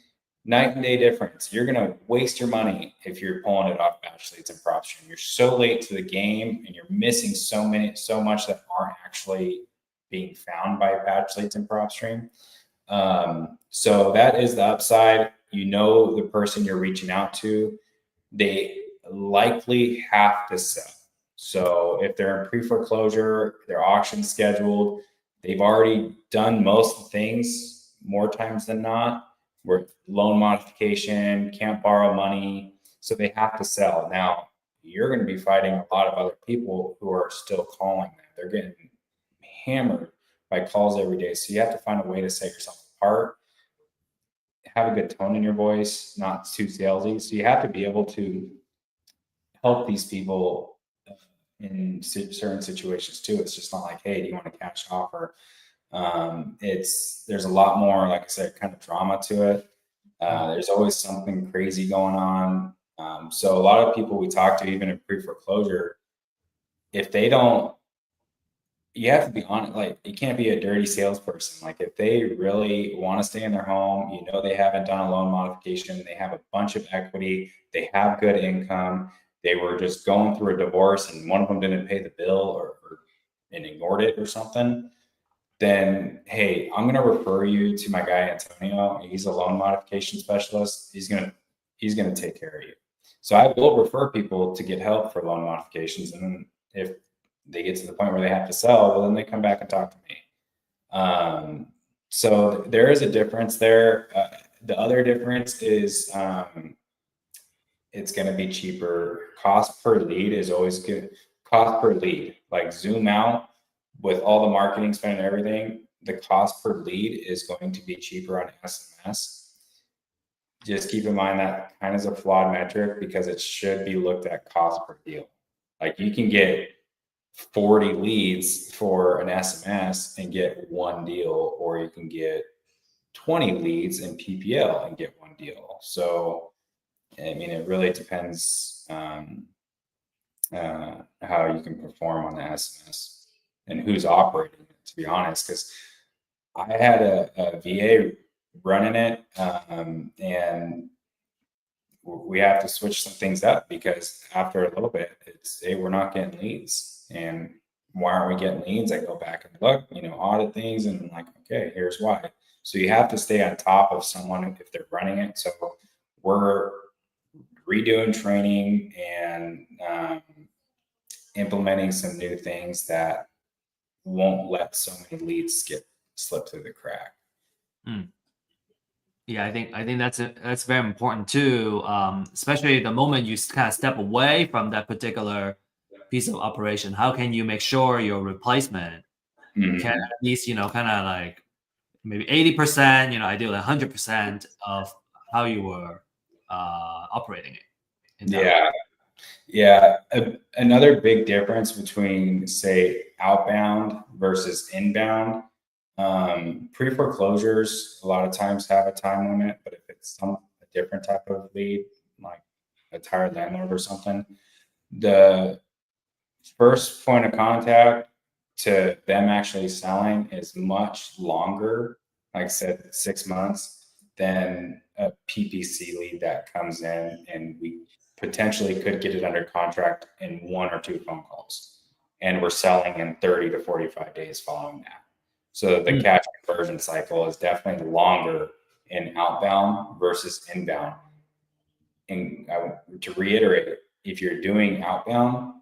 Night and day difference. You're going to waste your money if you're pulling it off Batchleys and PropStream. You're so late to the game and you're missing so much that aren't actually being found by Batchleys and PropStream. So that is the upside. The person you're reaching out to, they likely have to sell. So if they're in pre-foreclosure, their auction scheduled, they've already done most things more times than not. Where loan modification, can't borrow money, so they have to sell. Now, you're going to be fighting a lot of other people who are still calling them. They're getting hammered by calls every day. So you have to find a way to set yourself apart, have a good tone in your voice, not too salesy. So you have to be able to help these people in certain situations too. It's just not like, hey, do you want a cash offer? There's a lot more, like I said, kind of drama to it. There's always something crazy going on. So a lot of people we talk to, even in pre-foreclosure, if they don't, you have to be honest, like you can't be a dirty salesperson. Like if they really want to stay in their home, you know, they haven't done a loan modification, they have a bunch of equity, they have good income, they were just going through a divorce and one of them didn't pay the bill or and ignored it or something, then hey, I'm gonna refer you to my guy Antonio. He's a loan modification specialist. He's gonna take care of you. So I will refer people to get help for loan modifications, and then if they get to the point where they have to sell, well, then they come back and talk to me. So there is a difference there. The other difference is it's going to be cheaper. Cost per lead is always good. Cost per lead, like zoom out with all the marketing spend and everything, the cost per lead is going to be cheaper on SMS. Just keep in mind that kind of is a flawed metric because it should be looked at cost per deal. Like you can get 40 leads for an SMS and get one deal, or you can get 20 leads in PPL and get one deal. So, I mean, it really depends how you can perform on the SMS and who's operating it, to be honest. Because I had a VA running it, and we have to switch some things up because after a little bit, it's, hey, we're not getting leads. And why aren't we getting leads? I go back and look, audit things and I'm like, okay, here's why. So you have to stay on top of someone if they're running it. So we're redoing training and implementing some new things that won't let so many leads slip through the crack. Yeah, I think that's very important too. Especially the moment you kind of step away from that particular piece of operation, how can you make sure your replacement can at least kind of like maybe 80%, ideally 100% of how you were operating it. Yeah. Another big difference between, say, outbound versus inbound. Pre-foreclosures a lot of times have a time limit, but if it's a different type of lead, like a tired landlord or something, the first point of contact to them actually selling is much longer, like I said, 6 months, than a PPC lead that comes in and we potentially could get it under contract in 1 or 2 phone calls. And we're selling in 30 to 45 days following that. So the cash conversion cycle is definitely longer in outbound versus inbound. And to reiterate, if you're doing outbound,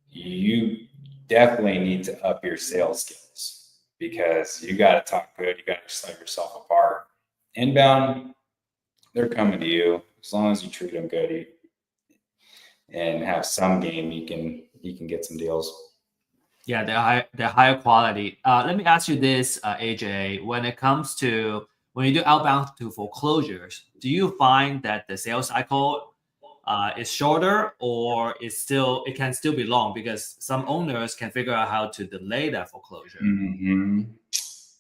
you definitely need to up your sales skills because you got to talk good. You got to sell yourself apart. Inbound, they're coming to you as long as you treat them good and have some game. You can get some deals. Yeah, they're higher quality. Let me ask you this, AJ. When it comes to when you do outbound to foreclosures, do you find that the sales cycle is shorter, or it can still be long because some owners can figure out how to delay that foreclosure?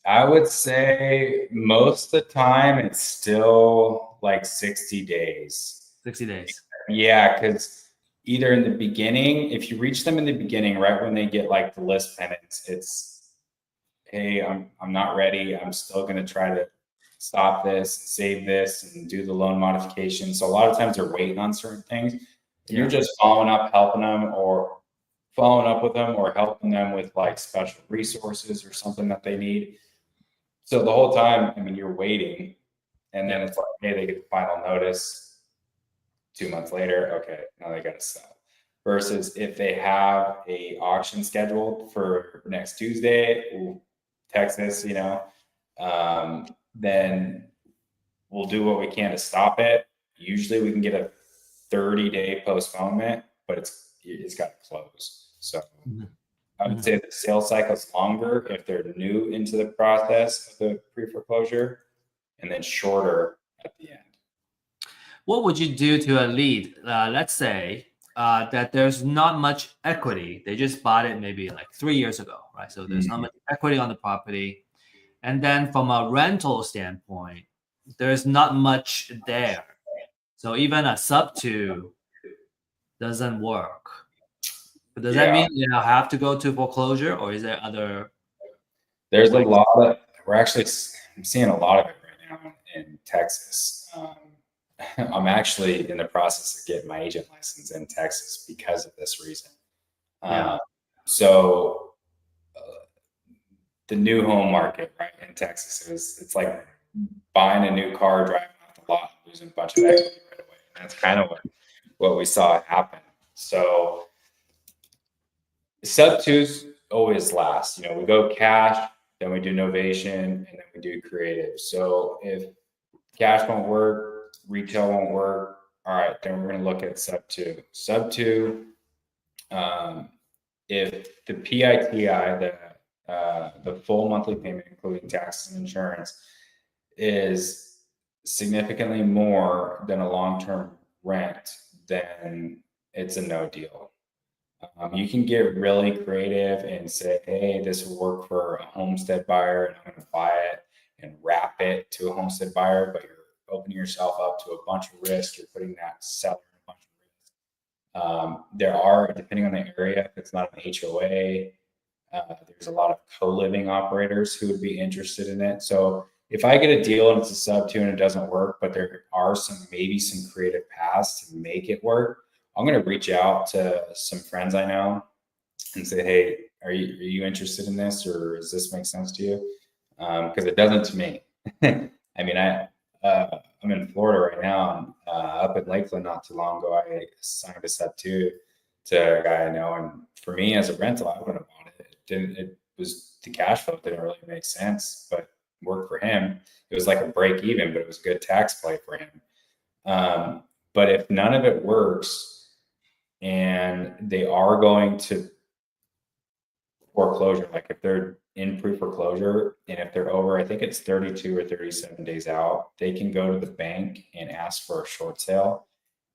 I would say most of the time it's still like 60 days. 60 days. Yeah, because either in the beginning, if you reach them in the beginning, right when they get like the list penance, it's, hey, I'm not ready. I'm still going to try to stop this, save this, and do the loan modification. So a lot of times they're waiting on certain things. You're just following up, helping them, or following up with them, or helping them with like special resources or something that they need. So the whole time, I mean, you're waiting, and then it's like, hey, they get the final notice 2 months later. Okay, now they got to sell. Versus if they have a auction scheduled for next Tuesday, Texas, then we'll do what we can to stop it. Usually we can get a 30-day postponement, but it's got to close. So I would say the sales cycle is longer if they're new into the process of the pre-foreclosure, and then shorter at the end. What would you do to a lead? Let's say that there's not much equity. They just bought it maybe like 3 years ago, right? So there's not much equity on the property. And then from a rental standpoint, there's not much there. So even a sub-2 doesn't work. But does that mean have to go to foreclosure, or is there other? There's a lot of, I'm seeing a lot of it right now in Texas. I'm actually in the process of getting my agent license in Texas because of this reason. So the new home market, right, in Texas it's like buying a new car, driving off the lot, losing a bunch of equity right away. And that's kind of what we saw happen. So sub twos always last. You know, we go cash, then we do novation, and then we do creative. So if cash won't work, retail won't work, all right, then we're going to look at sub two. Sub two, if the PITI, the full monthly payment, including taxes and insurance, is significantly more than a long-term rent, then it's a no deal. You can get really creative and say, hey, this will work for a homestead buyer, and I'm going to buy it and wrap it to a homestead buyer, but you're opening yourself up to a bunch of risk. You're putting that seller in a bunch of risk. There are, depending on the area, if it's not an HOA, there's a lot of co-living operators who would be interested in it. So if I get a deal and it's a sub two and it doesn't work, but there are maybe some creative paths to make it work, I'm going to reach out to some friends I know and say, hey, are you interested in this, or does this make sense to you? Because it doesn't to me. I mean, I'm in Florida right now, up in Lakeland not too long ago. I signed a sub two to a guy I know, and for me as a rental, I wouldn't have bought it. It was the cash flow didn't really make sense, but worked for him. It was like a break even, but it was a good tax play for him. But if none of it works and they are going to foreclosure, like if they're in pre-foreclosure and if they're over, I think it's 32 or 37 days out, they can go to the bank and ask for a short sale.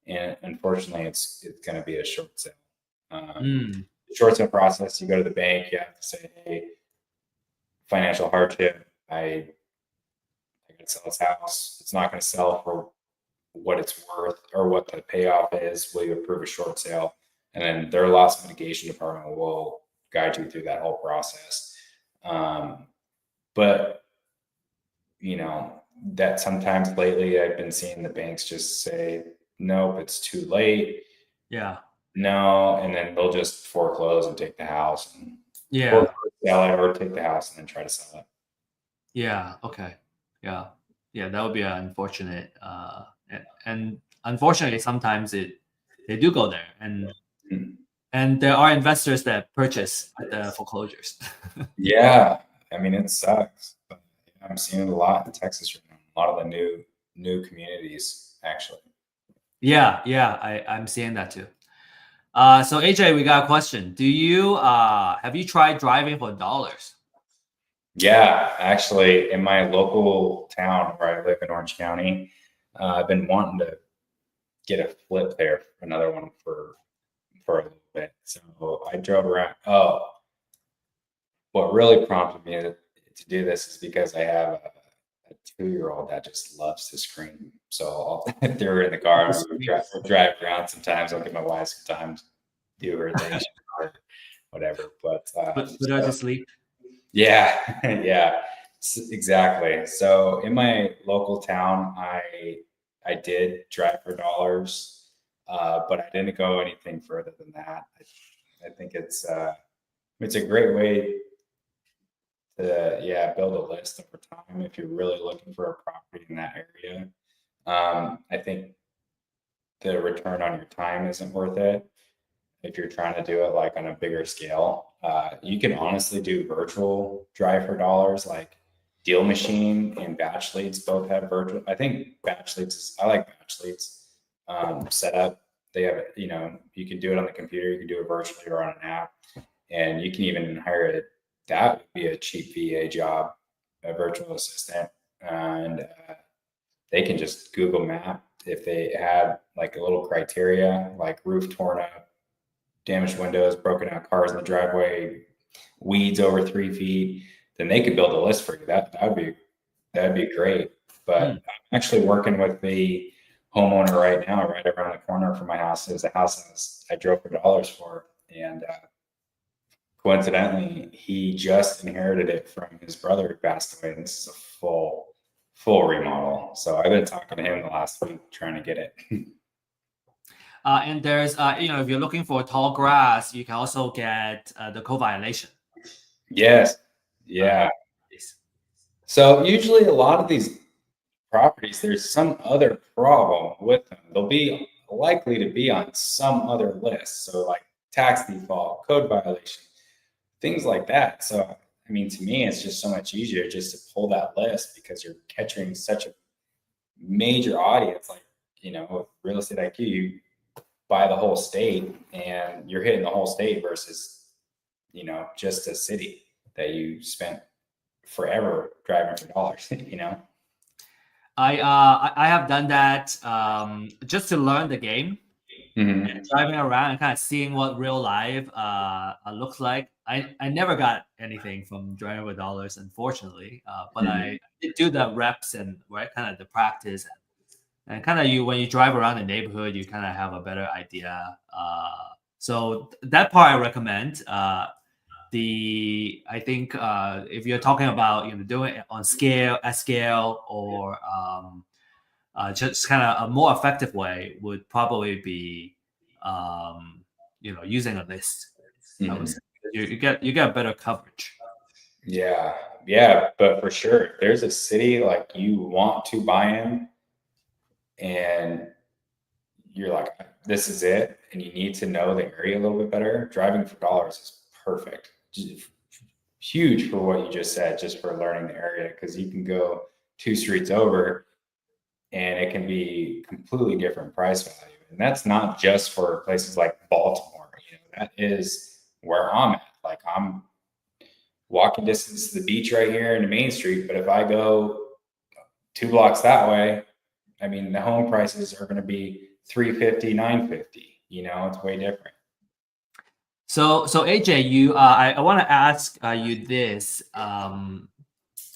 And unfortunately, it's going to be a short sale. The short sale process, you go to the bank, you have to say, hey, financial hardship, I got to sell this house. It's not going to sell for what it's worth or what the payoff is. Will you approve a short sale? And then their loss mitigation department will guide you through that whole process. But you know, that sometimes lately I've been seeing the banks just say, nope, it's too late. No, and then they'll just foreclose and take the house and sell it, or take the house and then try to sell it. Okay. That would be unfortunate. And unfortunately, sometimes they do go there, and there are investors that purchase at the foreclosures. I mean, it sucks, but I'm seeing it a lot in Texas right now. A lot of the new communities, actually. I'm seeing that too. So AJ, we got a question. Have you tried driving for dollars? Yeah, actually, in my local town where I live in Orange County, I've been wanting to get a flip there, another one for a little bit. So I drove around. What really prompted me to do this is because I have a 2-year-old that just loves to scream. So I'll throw her in the car. We'll drive around sometimes. I'll get my wife sometimes do her thing or whatever. But put her to sleep. Yeah, exactly. So in my local town, I did drive for dollars, but I didn't go anything further than that. I think it's a great way to build a list over time if you're really looking for a property in that area. I think the return on your time isn't worth it if you're trying to do it like on a bigger scale. You can honestly do virtual drive for dollars, like Deal Machine and Batch Leads both have virtual. I think Batch Leads I like Batch Leads setup. They have, you can do it on the computer, you can do it virtually or on an app, and you can even hire it. That would be a cheap VA job, a virtual assistant, and they can just Google Map if they had like a little criteria, like roof torn up, damaged windows, broken out cars in the driveway, weeds over 3 feet, then they could build a list for you. That'd be great. But I'm actually working with the homeowner right now, right around the corner from my house. Is a house I drove for dollars for, And coincidentally, he just inherited it from his brother who passed away. And this is a full remodel. So I've been talking to him the last week trying to get it. And there's, if you're looking for tall grass, you can also get the co-violation. Yes. Yeah. So usually a lot of these properties, there's some other problem with them. They'll be likely to be on some other list. So like tax default, code violation, things like that. So, I mean, to me, it's just so much easier just to pull that list because you're catching such a major audience. Like, with Real Estate IQ, you buy the whole state and you're hitting the whole state versus, just a city that you spent forever driving for dollars, I have done that just to learn the game. Mm-hmm. And driving around and kind of seeing what real life looks like. I never got anything from driving with dollars, unfortunately. But I did do the reps and kind of the practice, and kind of when you drive around the neighborhood, you kind of have a better idea. So that part I recommend. I think if you're talking about doing it on at scale, or just kind of a more effective way would probably be using a list. I would say you get better coverage. Yeah, but for sure, if there's a city like you want to buy in and you're like, this is it, and you need to know the area a little bit better, driving for dollars is perfect. Huge for what you just said, just for learning the area, because you can go 2 streets over and it can be completely different price value. And that's not just for places like Baltimore. That is where I'm at. Like, I'm walking distance to the beach right here in the main street. But if I go 2 blocks that way, I mean, the home prices are going to be $350, $950. It's way different. So AJ, I want to ask you this.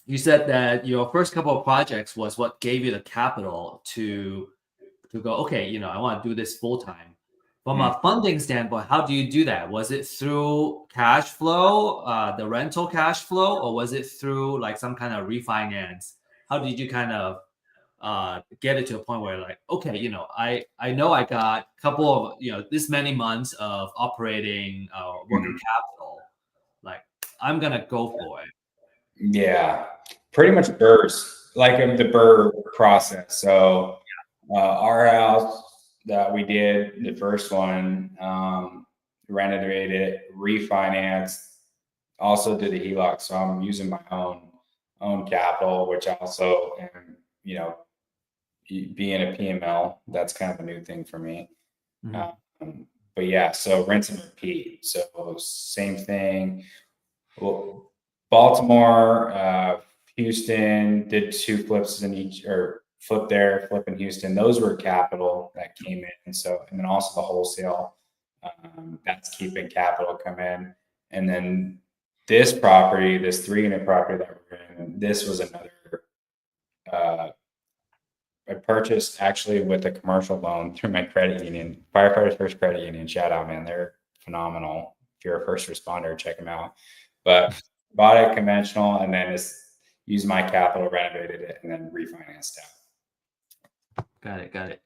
You said that your first couple of projects was what gave you the capital to go, okay, I want to do this full time. From a funding standpoint, how do you do that? Was it through cash flow, the rental cash flow, or was it through like some kind of refinance? How did you kind of get it to a point where like, okay, I know I got a couple of, this many months of operating working capital, like I'm going to go for it. Yeah, pretty much BRRRRs, like in the BRRRR process. So our house that we did, the first one, renovated, refinanced, also did the HELOC. So I'm using my own capital, which also am, being a PML, that's kind of a new thing for me. But yeah, so rinse and repeat. So same thing. Well, Baltimore, Houston, did 2 flips in each, or flip there, flip in Houston. Those were capital that came in. So, and then also the wholesale, that's keeping capital come in. And then this property, this 3-unit property that we're in, this was another, I purchased actually with a commercial loan through my credit union, Firefighters First Credit Union. Shout out, man. They're phenomenal. If you're a first responder, check them out. But bought it conventional and then just used my capital, renovated it, and then refinanced out. Got it.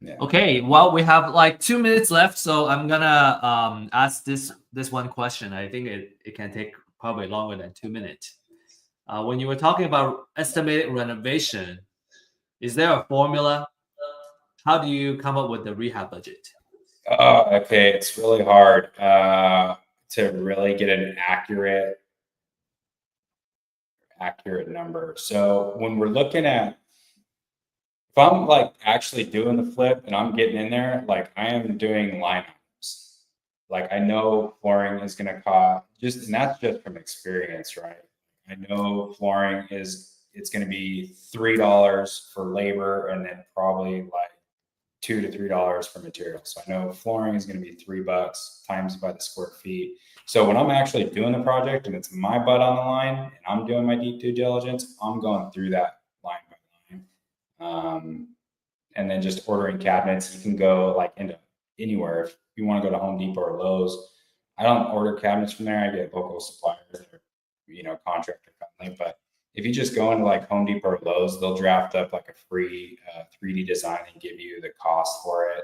Yeah. Okay, well, we have like 2 minutes left, so I'm gonna ask this one question. I think it can take probably longer than 2 minutes. When you were talking about estimated renovation, is there a formula? How do you come up with the rehab budget? Okay, it's really hard to really get an accurate number. So when we're looking at, if I'm like actually doing the flip and I'm getting in there, like I am doing line items. Like I know flooring is going to cost and that's just from experience, right? I know flooring it's going to be $3 for labor and then probably like $2 to $3 for materials. So I know flooring is going to be $3 times by the square feet. So when I'm actually doing the project and it's my butt on the line and I'm doing my deep due diligence, I'm going through that line by line. And then just ordering cabinets, you can go like into anywhere. If you want to go to Home Depot or Lowe's, I don't order cabinets from there. I get local suppliers that are, contractor friendly. But if you just go into like Home Depot or Lowe's, they'll draft up like a free 3D design and give you the cost for it.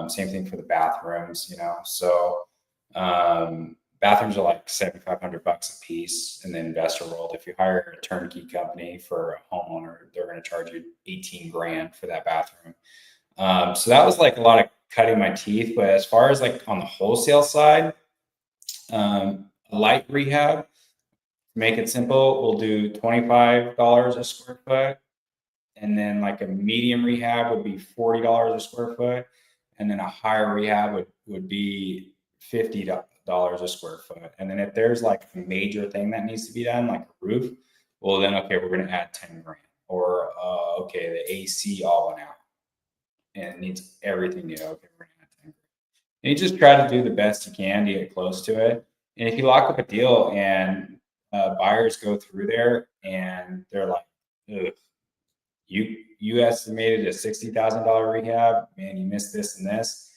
Same thing for the bathrooms, So bathrooms are like $7,500 a piece in the investor world. If you hire a turnkey company for a homeowner, they're going to charge you 18 grand for that bathroom. So that was like a lot of cutting my teeth. But as far as like on the wholesale side, light rehab, to make it simple, we'll do $25 a square foot. And then like a medium rehab would be $40 a square foot. And then a higher rehab would be $50 a square foot. And then if there's like a major thing that needs to be done, like a roof, well then, okay, we're going to add 10 grand. Or, okay, the AC all went out and it needs everything new. Okay, we're going to add 10 grand. And you just try to do the best you can to get close to it. And if you lock up a deal and buyers go through there and they're like, ugh, you estimated a $60,000 rehab, man, you missed this and this,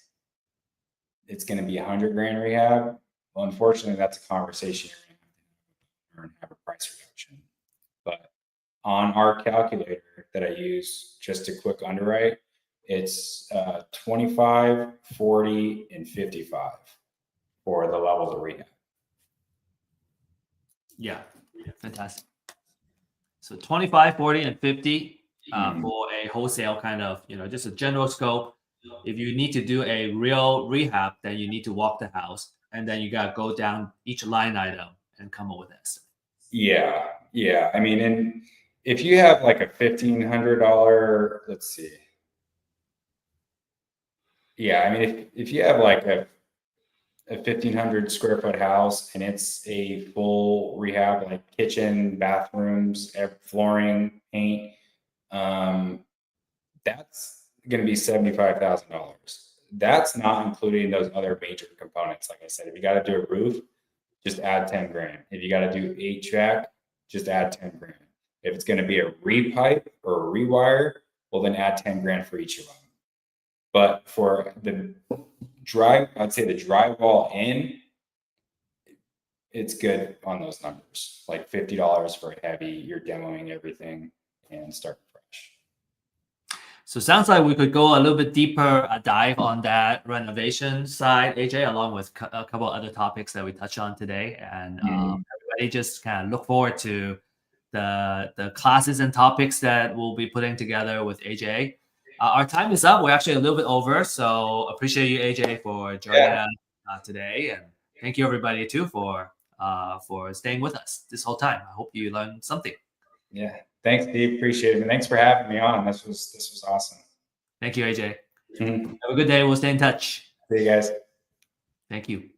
it's going to be $100 grand rehab. Well, unfortunately, that's a conversation you're going to have a price reduction. But on our calculator that I use just to quick underwrite, it's 25, 40, and 55 for the levels of rehab. Yeah, fantastic. So 25, 40, and 50 for a wholesale kind of, just a general scope. If you need to do a real rehab, then you need to walk the house, and then you got to go down each line item and come up with this. Yeah. I mean, and if you have like a $1,500, let's see. Yeah, I mean, if you have like a 1,500 square foot house and it's a full rehab, like kitchen, bathrooms, flooring, paint, that's going to be $75,000. That's not including those other major components. Like I said, if you got to do a roof, just add 10 grand. If you got to do HVAC, just add 10 grand. If it's going to be a repipe or a rewire, well, then add 10 grand for each of them. But for the I'd say the drywall in, it's good on those numbers. Like $50 for a heavy, you're demoing everything and start fresh. So it sounds like we could go a little bit deeper dive on that renovation side, AJ, along with a couple other topics that we touched on today. And everybody just kind of look forward to the classes and topics that we'll be putting together with AJ. Our time is up. We're actually a little bit over. So appreciate you, AJ, for joining us today. And thank you, everybody, too, for staying with us this whole time. I hope you learned something. Yeah. Thanks, Steve. Appreciate it. And thanks for having me on. This was awesome. Thank you, AJ. Have a good day. We'll stay in touch. See you guys. Thank you.